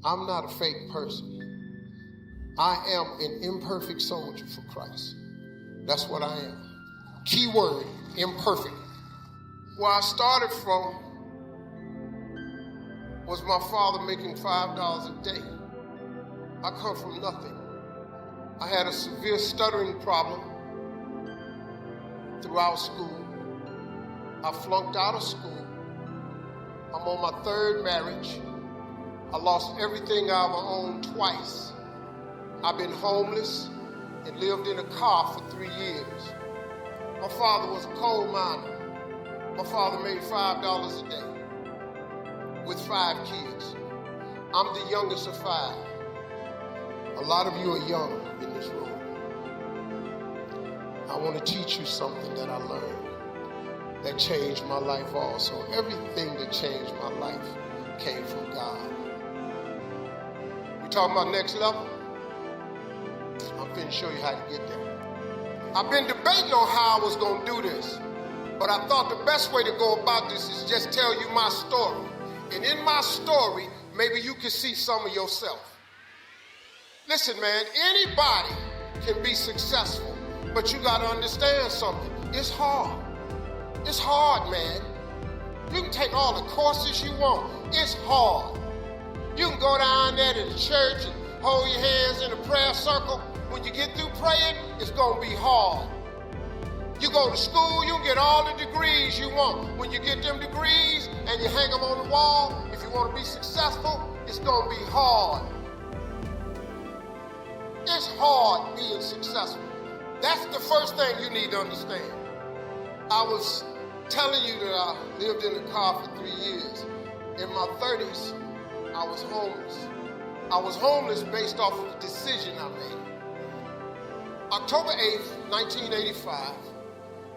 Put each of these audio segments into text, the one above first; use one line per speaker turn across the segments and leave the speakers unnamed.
I'm not a fake person. I am an imperfect soldier for Christ. That's what I am. Key word, imperfect. Where I started from was my father making $5 a day. I come from nothing. I had a severe stuttering problem throughout school. I flunked out of school. I'm on my third marriage. I lost everything I ever owned twice. I've been homeless and lived in a car for 3 years. My father was a coal miner. My father made $5 a day with 5 kids. I'm the youngest of 5. A lot of you are young in this room. I want to teach you something that I learned that changed my life also. Everything that changed my life came from God. We talking about next level? I'm finna show you how to get there. I've been debating on how I was gonna do this, but I thought the best way to go about this is just tell you my story. And in my story, maybe you can see some of yourself. Listen, man, anybody can be successful, but you gotta understand something. It's hard. It's hard, man. You can take all the courses you want. It's hard. You can go down there to the church and hold your hands in a prayer circle. When you get through praying, it's gonna be hard. You go to school, you can get all the degrees you want. When you get them degrees and you hang them on the wall, if you want to be successful, it's gonna be hard. It's hard being successful. That's the first thing you need to understand. I was telling you that I lived in a car for 3 years. In my 30s, I was homeless. I was homeless based off of a decision I made. October 8th, 1985,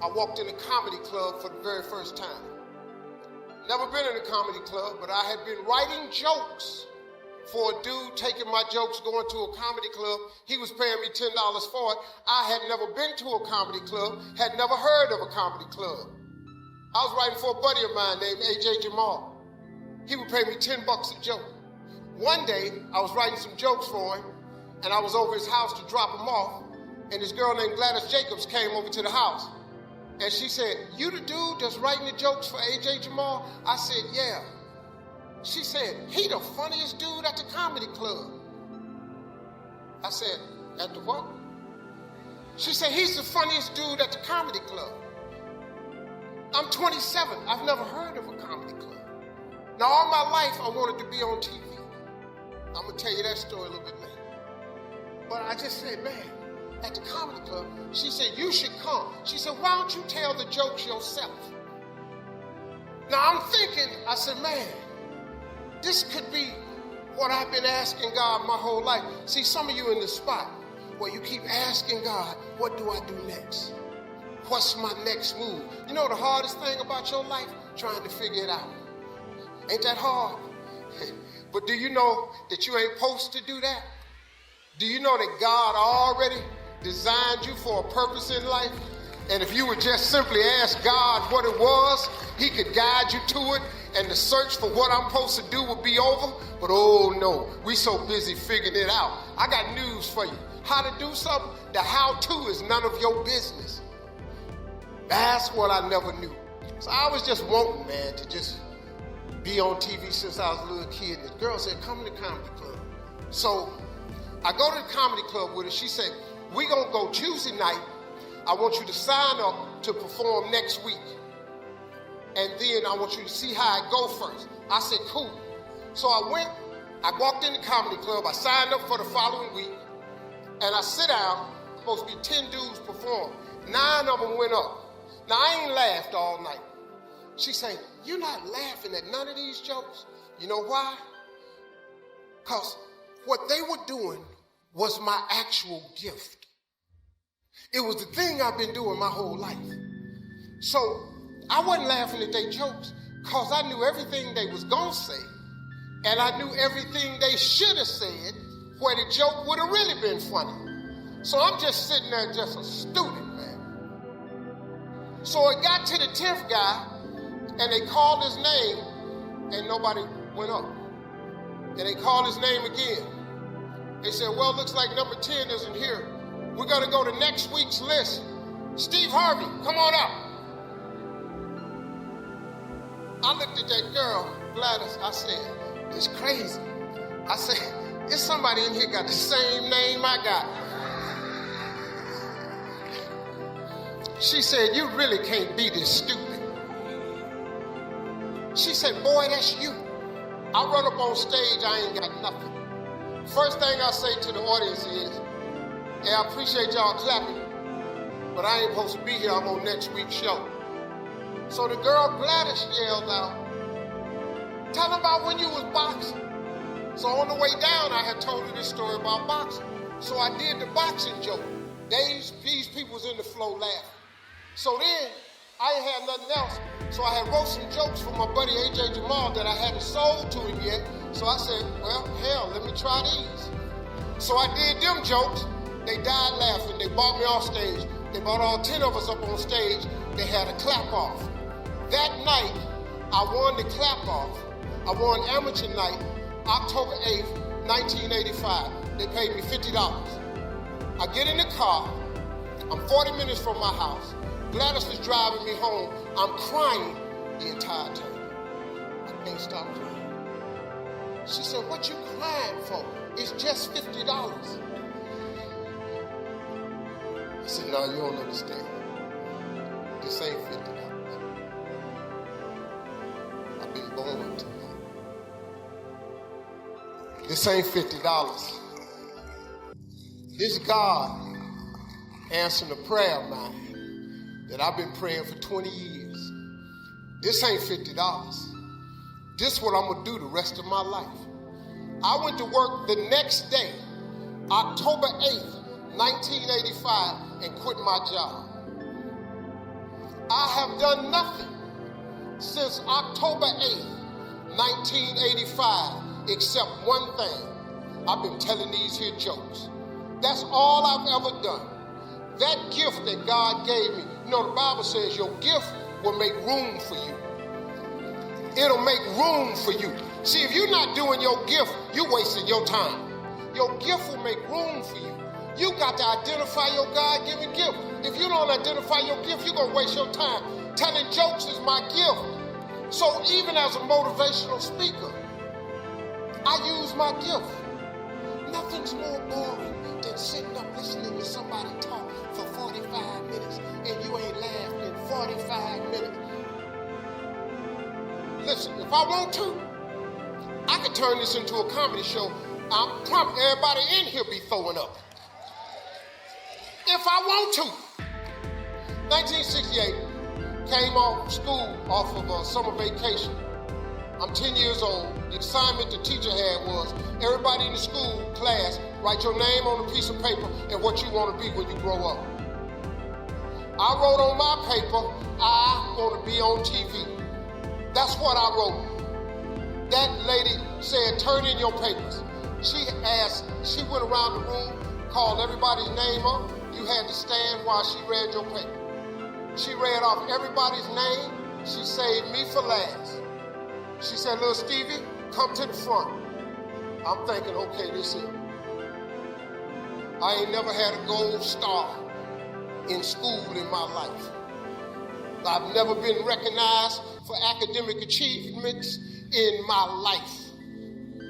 I walked in a comedy club for the very first time. Never been in a comedy club, but I had been writing jokes for a dude taking my jokes, going to a comedy club. He was paying me $10 for it. I had never been to a comedy club, had never heard of a comedy club. I was writing for a buddy of mine named AJ Jamal. He would pay me $10 a joke. One day, I was writing some jokes for him, and I was over his house to drop him off, and this girl named Gladys Jacobs came over to the house. And she said, "You the dude that's writing the jokes for AJ Jamal?" I said, "Yeah." She said, "He the funniest dude at the comedy club." I said, "At the what?" She said, "He's the funniest dude at the comedy club." I'm 27. I've never heard of a comedy club. Now, all my life, I wanted to be on TV. I'm going to tell you that story a little bit later. But I just said, man, at the comedy club, she said, "You should come." She said, "Why don't you tell the jokes yourself?" Now, I'm thinking, I said, man, this could be what I've been asking God my whole life. See, some of you in the spot where you keep asking God, what do I do next? What's my next move? You know the hardest thing about your life? Trying to figure it out. Ain't that hard? But do you know that you ain't supposed to do that? Do you know that God already designed you for a purpose in life? And if you would just simply ask God what it was, he could guide you to it, and the search for what I'm supposed to do would be over. But oh no, we so busy figuring it out. I got news for you. How to do something, the how-to is none of your business. That's what I never knew. So I was just wanting, man, to just be on TV since I was a little kid. And the girl said, "Come to the comedy club." So I go to the comedy club with her. She said, "We gonna go Tuesday night. I want you to sign up to perform next week. And then I want you to see how I go first." I said, "Cool." So I went, I walked in the comedy club, I signed up for the following week, and I sit down, supposed to be 10 dudes perform. 9 of them went up. Now I ain't laughed all night. She said, "You're not laughing at none of these jokes." You know why? Because what they were doing was my actual gift. It was the thing I've been doing my whole life. So I wasn't laughing at their jokes because I knew everything they was going to say, and I knew everything they should have said where the joke would have really been funny. So I'm just sitting there just a student, man. So it got to the 10th guy, and they called his name, and nobody went up. And they called his name again. They said, well, looks like number 10 isn't here. We're going to go to next week's list. Steve Harvey, come on out. I looked at that girl, Gladys. I said, it's crazy. I said, there's somebody in here got the same name I got. She said, you really can't be this stupid. She said, boy, that's you. I run up on stage, I ain't got nothing. First thing I say to the audience is, hey, I appreciate y'all clapping, but I ain't supposed to be here, I'm on next week's show. So the girl Gladys yelled out, tell them about when you was boxing. So on the way down, I had told her this story about boxing. So I did the boxing joke. These people was in the flow laughing. So then, I ain't had nothing else. So I had wrote some jokes for my buddy AJ Jamal that I hadn't sold to him yet. So I said, well, hell, let me try these. So I did them jokes. They died laughing. They brought me off stage. They brought all 10 of us up on stage. They had a clap off. That night, I won the clap off. I won amateur night, October 8th, 1985. They paid me $50. I get in the car. I'm 40 minutes from my house. Gladys is driving me home. I'm crying the entire time. I can't stop crying. She said, what you crying for? It's just $50. I said, no, you don't understand. This ain't $50. I've been born to know. This ain't $50. This God answering a prayer of mine that I've been praying for 20 years. This ain't $50. This is what I'm gonna do the rest of my life. I went to work the next day, October 8th, 1985, and quit my job. I have done nothing since October 8th, 1985, except one thing. I've been telling these here jokes. That's all I've ever done. That gift that God gave me, you know, the Bible says your gift will make room for you. It'll make room for you. See, if you're not doing your gift, you're wasting your time. Your gift will make room for you. You got to identify your God-given gift. If you don't identify your gift, you're going to waste your time. Telling jokes is my gift. So even as a motivational speaker, I use my gift. Nothing's more boring than sitting up listening to somebody talk for 45 minutes and you ain't laughed in 45 minutes. Listen, if I want to, I could turn this into a comedy show. I'm prompting everybody in here be throwing up. If I want to. 1968, came off school off of a summer vacation. I'm 10 years old. The assignment the teacher had was everybody in the school class write your name on a piece of paper and what you want to be when you grow up. I wrote on my paper, I want to be on TV. That's what I wrote. That lady said, turn in your papers. She went around the room, called everybody's name up. You had to stand while she read your paper. She read off everybody's name. She saved me for last. She said, little Stevie, come to the front. I'm thinking, okay, this is it. I ain't never had a gold star in school in my life. I've never been recognized for academic achievements in my life.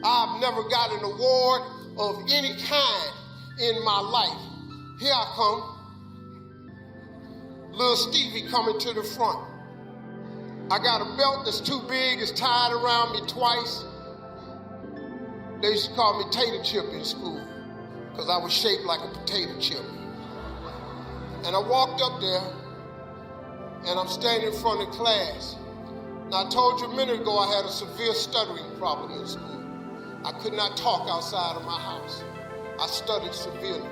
I've never got an award of any kind in my life. Here I come. Little Stevie coming to the front. I got a belt that's too big, it's tied around me twice. They used to call me Tater Chip in school because I was shaped like a potato chip. And I walked up there and I'm standing in front of class. Now I told you a minute ago I had a severe stuttering problem in school. I could not talk outside of my house. I stuttered severely.